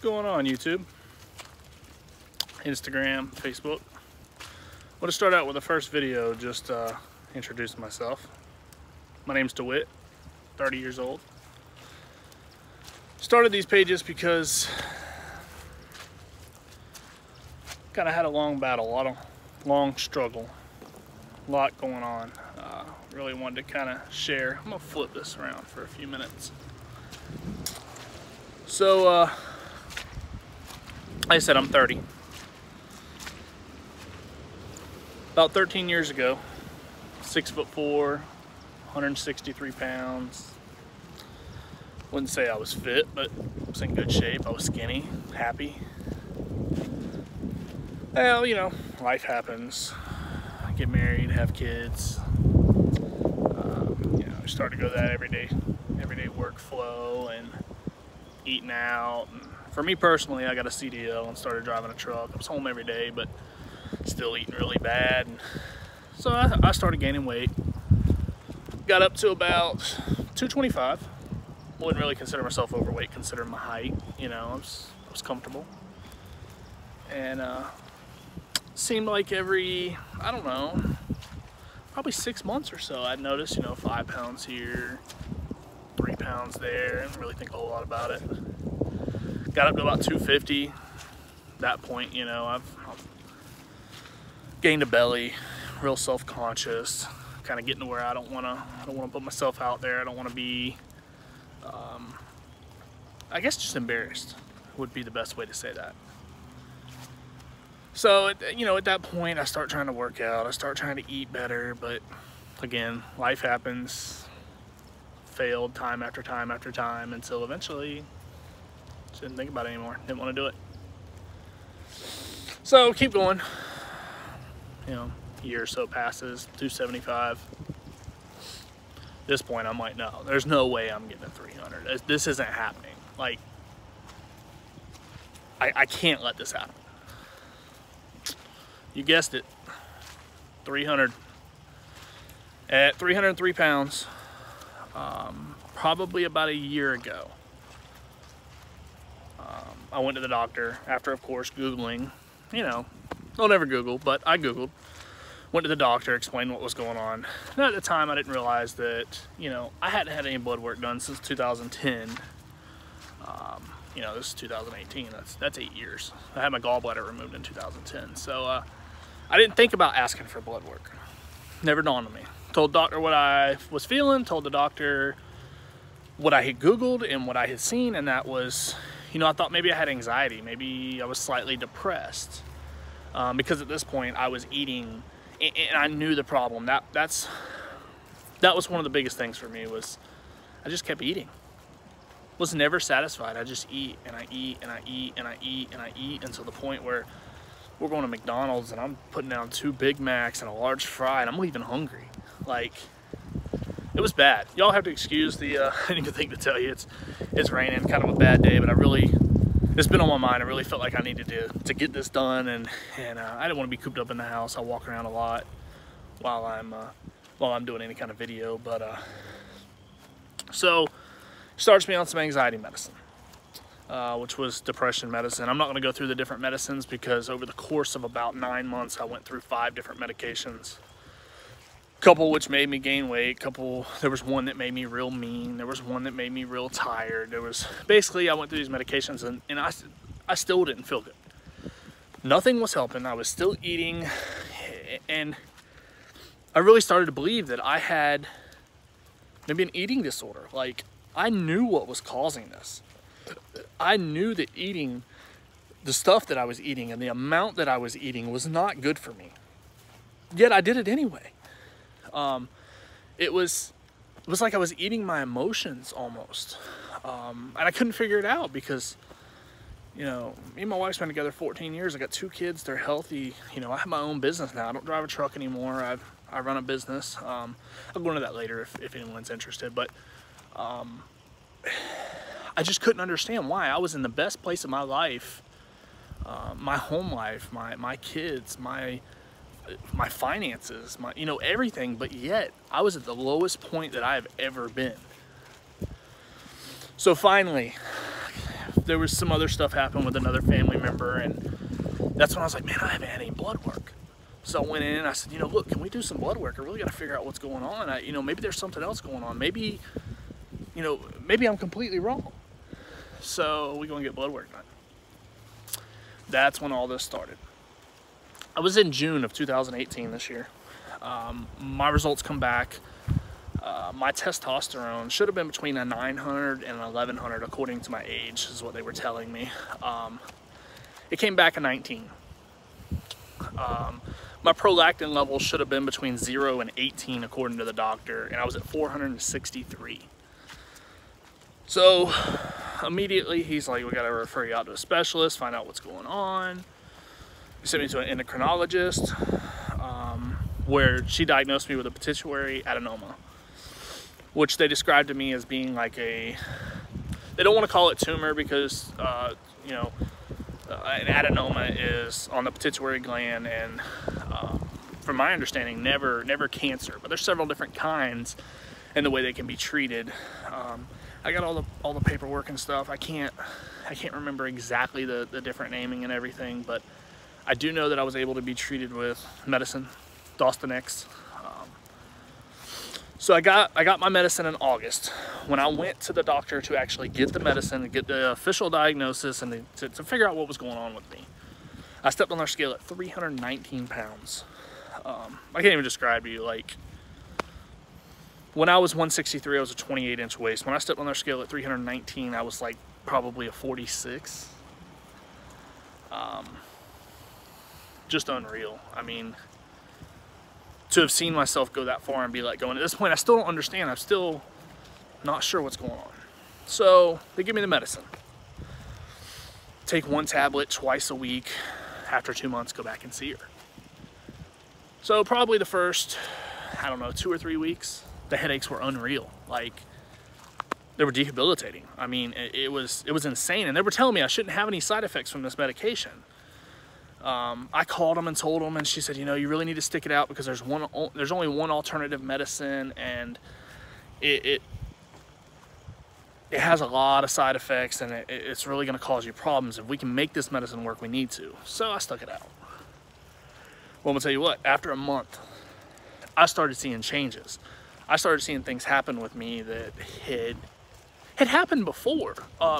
going on, YouTube, Instagram, Facebook? I want to start out with the first video, just introducing myself. My name's Dewitt, 30 years old. Started these pages because kind of had a long battle, long struggle, a lot going on. Really wanted to kind of share. I'm gonna flip this around for a few minutes. So, like I said, I'm 30. About 13 years ago, 6'4", 163 pounds. Wouldn't say I was fit, but I was in good shape. I was skinny, happy. Well, you know, life happens. I get married, have kids. You know, I start to go that everyday workflow and eating out. And for me personally, I got a CDL and started driving a truck. I was home every day, but still eating really bad. And so I started gaining weight. Got up to about 225. Wouldn't really consider myself overweight considering my height. You know, I was comfortable. And seemed like every, I don't know, probably 6 months or so, I'd notice, you know, 5 pounds here, 3 pounds there. I didn't really think a whole lot about it. Got up to about 250. At that point, you know, I've gained a belly, real self-conscious, kind of getting to where I don't want to put myself out there. I don't want to be, I guess, just embarrassed would be the best way to say that. So, you know, at that point, I start trying to work out. I start trying to eat better, but again, life happens. Failed time after time after time until eventually just didn't think about it anymore. Didn't want to do it. So, keep going. You know, a year or so passes, 275. At this point, I'm like, no, there's no way I'm getting to 300. This isn't happening. Like, I can't let this happen. You guessed it, 300. At 303 pounds, probably about a year ago, I went to the doctor after, of course, Googling. You know, don't ever Google, but I Googled. Went to the doctor, explained what was going on. And at the time, I didn't realize that, you know, I hadn't had any blood work done since 2010. You know, this is 2018. That's 8 years. I had my gallbladder removed in 2010. So I didn't think about asking for blood work. Never dawned on me. Told the doctor what I was feeling, told the doctor what I had Googled and what I had seen, and that was, you know, I thought maybe I had anxiety. Maybe I was slightly depressed. Because at this point, I was eating, and I knew the problem. That was one of the biggest things for me, was I just kept eating. Was never satisfied. I just eat and I eat and I eat and I eat and I eat until the point where we're going to McDonald's and I'm putting down 2 Big Macs and a large fry and I'm leaving hungry. Like, it was bad. Y'all have to excuse the, I didn't even think to tell you, it's raining, kind of a bad day, but it's been on my mind. I really felt like I needed to get this done, and I didn't want to be cooped up in the house. I walk around a lot while I'm doing any kind of video, but so starts me on some anxiety medicine, which was depression medicine. I'm not going to go through the different medicines because over the course of about 9 months, I went through 5 different medications. Couple which made me gain weight, there was one that made me real mean, there was one that made me real tired. There was, basically I went through these medications and I still didn't feel good. Nothing was helping. I was still eating, and I really started to believe that I had maybe an eating disorder. Like, I knew what was causing this. I knew that eating the stuff that I was eating and the amount that I was eating was not good for me. Yet I did it anyway. It was like I was eating my emotions almost. And I couldn't figure it out because, you know, me and my wife's been together 14 years. I got 2 kids. They're healthy. You know, I have my own business now. I don't drive a truck anymore. I run a business. I'll go into that later if anyone's interested. But I just couldn't understand why. I was in the best place of my life, my home life, my kids, my finances, you know, everything, but yet I was at the lowest point that I have ever been. So finally, there was some other stuff happen with another family member, and that's when I was like, man, I haven't had any blood work. So I went in and I said, you know, look, can we do some blood work? I really got to figure out what's going on. You know, maybe there's something else going on. Maybe, you know, maybe I'm completely wrong. So we go and get blood work done. That's when all this started. I was in June of 2018 this year. My results come back. My testosterone should have been between a 900 and an 1100 according to my age, is what they were telling me. It came back a 19. My prolactin level should have been between 0 and 18 according to the doctor, and I was at 463. So immediately he's like, we got to refer you out to a specialist, find out what's going on. He sent me to an endocrinologist, where she diagnosed me with a pituitary adenoma, which they described to me as being like they don't want to call it tumor because, you know, an adenoma is on the pituitary gland, and from my understanding, never cancer. But there's several different kinds and the way they can be treated. I got all the paperwork and stuff. I can't remember exactly the different naming and everything, but I do know that I was able to be treated with medicine, Dostanex. So I got my medicine in August. When I went to the doctor to actually get the medicine, get the official diagnosis, and to figure out what was going on with me, I stepped on their scale at 319 pounds. I can't even describe to you, like, when I was 163, I was a 28-inch waist. When I stepped on their scale at 319, I was like probably a 46. Just unreal. I mean, to have seen myself go that far and be like going, at this point, I still don't understand. I'm still not sure what's going on. So they give me the medicine. Take one tablet twice a week. After 2 months, go back and see her. So probably the first, I don't know, 2 or 3 weeks, the headaches were unreal. Like, they were debilitating. I mean, it was insane. And they were telling me I shouldn't have any side effects from this medication. I called them and told them, and she said, you know, you really need to stick it out because there's only one alternative medicine, and it has a lot of side effects, and it's really going to cause you problems. If we can make this medicine work, we need to. So I stuck it out. Well, I'm going to tell you what, after a month, I started seeing changes. I started seeing things happen with me that had happened before,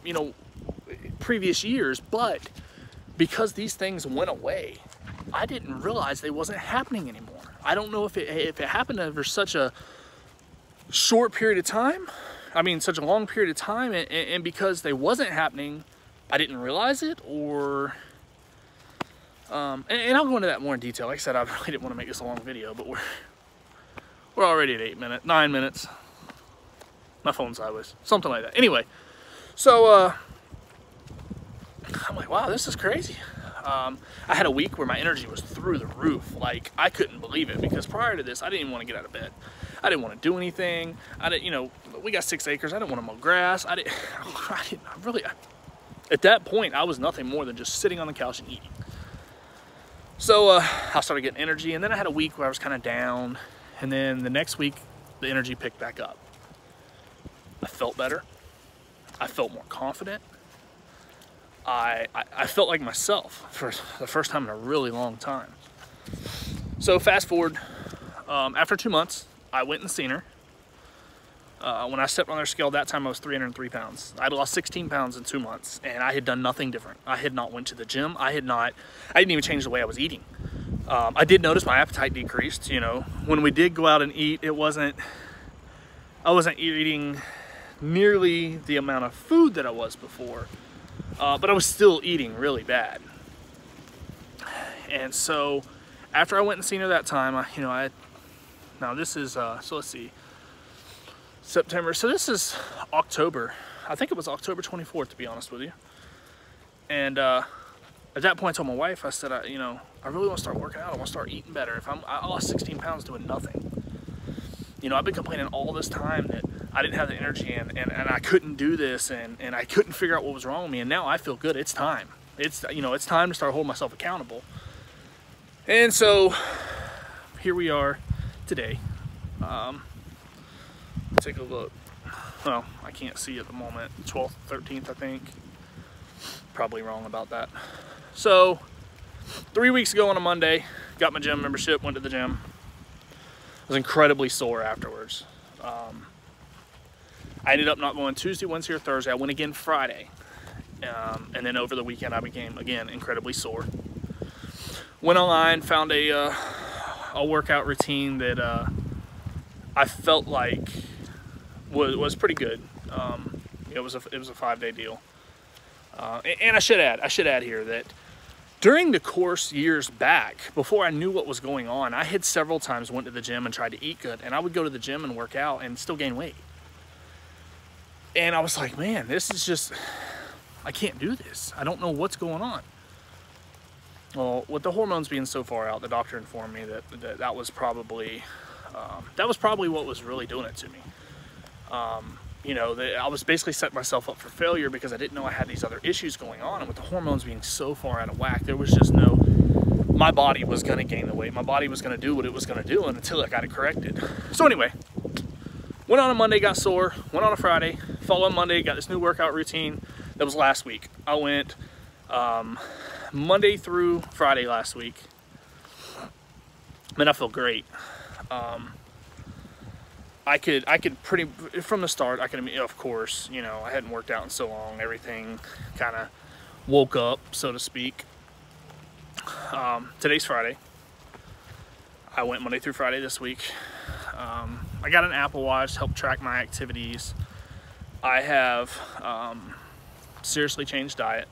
you know, previous years, but because these things went away, I didn't realize they wasn't happening anymore. I don't know if it happened over such a short period of time, I mean such a long period of time, and because they wasn't happening, I didn't realize it, or and I'll go into that more in detail. Like I said, I really didn't want to make this a long video, but we're already at 9 minutes. My phone's sideways, something like that. Anyway, so I'm like, wow, this is crazy. I had a week where my energy was through the roof. Like, I couldn't believe it, because prior to this, I didn't even want to get out of bed. I didn't want to do anything. You know, we got 6 acres. I didn't want to mow grass. At that point, I was nothing more than just sitting on the couch and eating. So I started getting energy, and then I had a week where I was kind of down, and then the next week, the energy picked back up. I felt better. I felt more confident. I felt like myself for the first time in a really long time. So fast forward, after 2 months, I went and seen her. When I stepped on their scale, that time I was 303 pounds. I'd lost 16 pounds in 2 months, and I had done nothing different. I had not went to the gym. I didn't even change the way I was eating. I did notice my appetite decreased. You know, when we did go out and eat, I wasn't eating nearly the amount of food that I was before. But I was still eating really bad. And so after I went and seen her that time, now this is, so let's see, September. So this is October. I think it was October 24th, to be honest with you. And at that point I told my wife, I said, I really want to start working out. I want to start eating better. I lost 16 pounds doing nothing. You know, I've been complaining all this time that I didn't have the energy and I couldn't do this, and I couldn't figure out what was wrong with me, and now I feel good. It's time. It's time to start holding myself accountable. And so here we are today. Take a look. Well, I can't see at the moment. 12th, 13th, I think. Probably wrong about that. So 3 weeks ago on a Monday, got my gym membership, went to the gym. I was incredibly sore afterwards. I ended up not going Tuesday, Wednesday, or Thursday. I went again Friday. And then over the weekend, I became, again, incredibly sore. Went online, found a workout routine that I felt like was pretty good. It was a 5-day deal. And I should add here that during the course years back, before I knew what was going on, I had several times went to the gym and tried to eat good, and I would go to the gym and work out and still gain weight. And I was like, man, this is just, I can't do this. I don't know what's going on. Well, with the hormones being so far out, the doctor informed me that was probably what was really doing it to me. You know, I was basically setting myself up for failure because I didn't know I had these other issues going on. And with the hormones being so far out of whack, there was just no, my body was going to gain the weight. My body was going to do what it was going to do until it got it corrected. So anyway, went on a Monday, got sore. Went on a Friday. Following Monday, got this new workout routine. That was last week. I went Monday through Friday last week. Man, I feel great. I could pretty, from the start, of course, you know, I hadn't worked out in so long. Everything kind of woke up, so to speak. Today's Friday. I went Monday through Friday this week. I got an Apple Watch to help track my activities. I have seriously changed diet.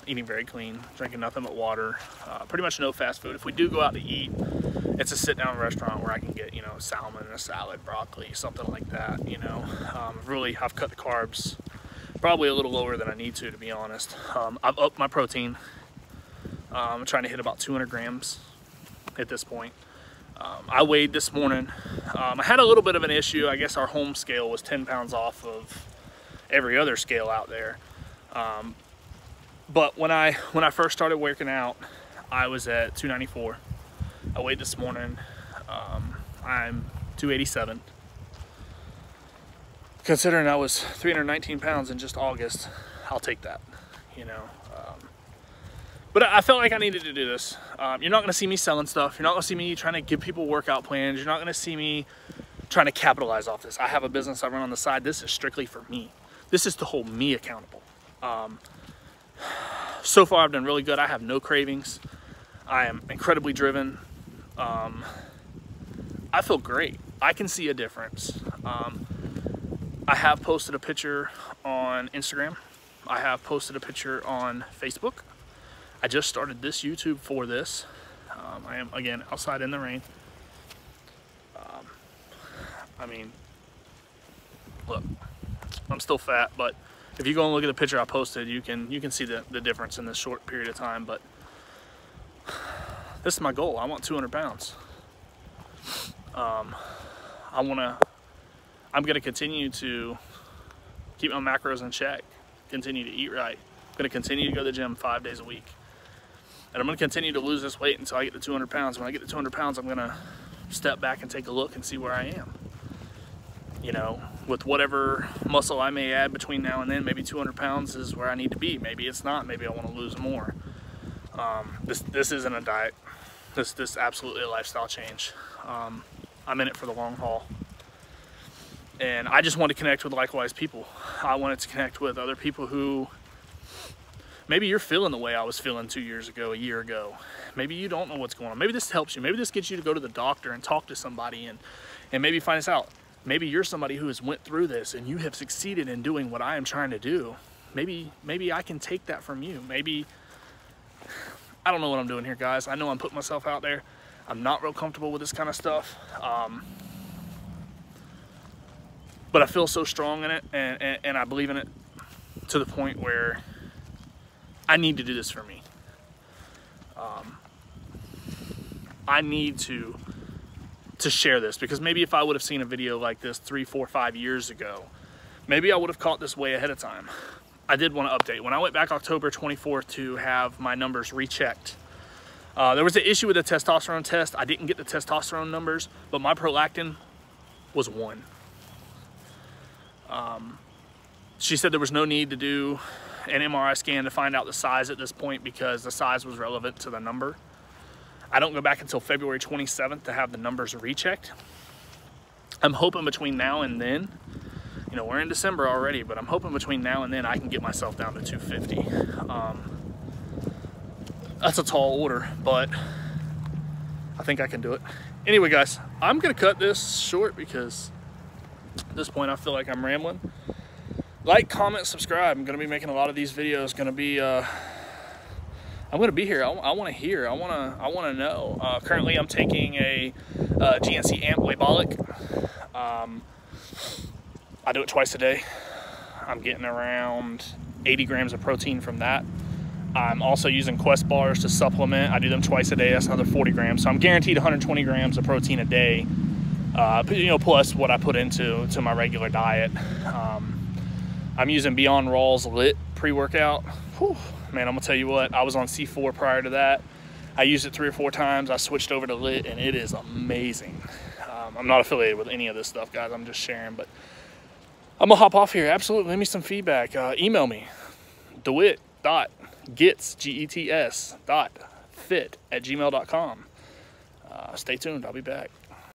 Eating very clean, drinking nothing but water, pretty much no fast food. If we do go out to eat, it's a sit-down restaurant where I can get, you know, salmon, a salad, broccoli, something like that, you know. I've cut the carbs probably a little lower than I need to be honest. I've upped my protein. I'm trying to hit about 200 grams at this point. I weighed this morning. I had a little bit of an issue. I guess our home scale was 10 pounds off of every other scale out there. But when I first started working out, I was at 294. I weighed this morning. I'm 287. Considering I was 319 pounds in just August, I'll take that, you know. But I felt like I needed to do this. You're not going to see me selling stuff. You're not going to see me trying to give people workout plans. You're not going to see me trying to capitalize off this. I have a business I run on the side. This is strictly for me. This is to hold me accountable. So far I've done really good. I have no cravings. I am incredibly driven. I feel great. I can see a difference. I have posted a picture on Instagram. I have posted a picture on Facebook. I just started this YouTube for this. I am, again, outside in the rain. I mean, look, I'm still fat, but if you go and look at the picture I posted, you can see the difference in this short period of time. But this is my goal. I want 200 pounds. I'm gonna continue to keep my macros in check, continue to eat right. I'm gonna continue to go to the gym 5 days a week. And I'm gonna continue to lose this weight until I get to 200 pounds. When I get to 200 pounds, I'm gonna step back and take a look and see where I am. You know, with whatever muscle I may add between now and then, maybe 200 pounds is where I need to be. Maybe it's not. Maybe I want to lose more. This isn't a diet. This is absolutely a lifestyle change. I'm in it for the long haul. And I just want to connect with likewise people. I wanted to connect with other people who, maybe you're feeling the way I was feeling 2 years ago, a year ago. Maybe you don't know what's going on. Maybe this helps you. Maybe this gets you to go to the doctor and talk to somebody and maybe find this out. Maybe you're somebody who has went through this and you have succeeded in doing what I am trying to do. Maybe I can take that from you. Maybe, I don't know what I'm doing here, guys. I know I'm putting myself out there. I'm not real comfortable with this kind of stuff. But I feel so strong in it and I believe in it to the point where I need to do this for me. I need to share this, because maybe if I would have seen a video like this 3, 4, 5 years ago, maybe I would have caught this way ahead of time. I did want to update. When I went back October 24th to have my numbers rechecked, there was an issue with the testosterone test. I didn't get the testosterone numbers, but my prolactin was 1. She said there was no need to do an MRI scan to find out the size at this point, because the size was relevant to the number. I don't go back until February 27th to have the numbers rechecked. I'm hoping between now and then, you know, we're in December already, but I'm hoping between now and then I can get myself down to 250. That's a tall order, but I think I can do it. Anyway, guys, I'm gonna cut this short because at this point I feel like I'm rambling. Like, comment, subscribe. I'm gonna be making a lot of these videos. I'm gonna be here. I want to hear. I want to know. Currently, I'm taking a GNC Amp Labolic. I do it twice a day. I'm getting around 80 grams of protein from that. I'm also using Quest bars to supplement. I do them twice a day. That's another 40 grams. So I'm guaranteed 120 grams of protein a day. You know, plus what I put into my regular diet. I'm using Beyond Raw's Lit pre-workout. Man, I'm gonna tell you what, I was on C4 prior to that. I used it 3 or 4 times. I switched over to Lit, and it is amazing. I'm not affiliated with any of this stuff, guys. I'm just sharing, but I'm gonna hop off here. Absolutely, leave me some feedback. Email me, Dewitt.gets@gmail.com. Stay tuned, I'll be back.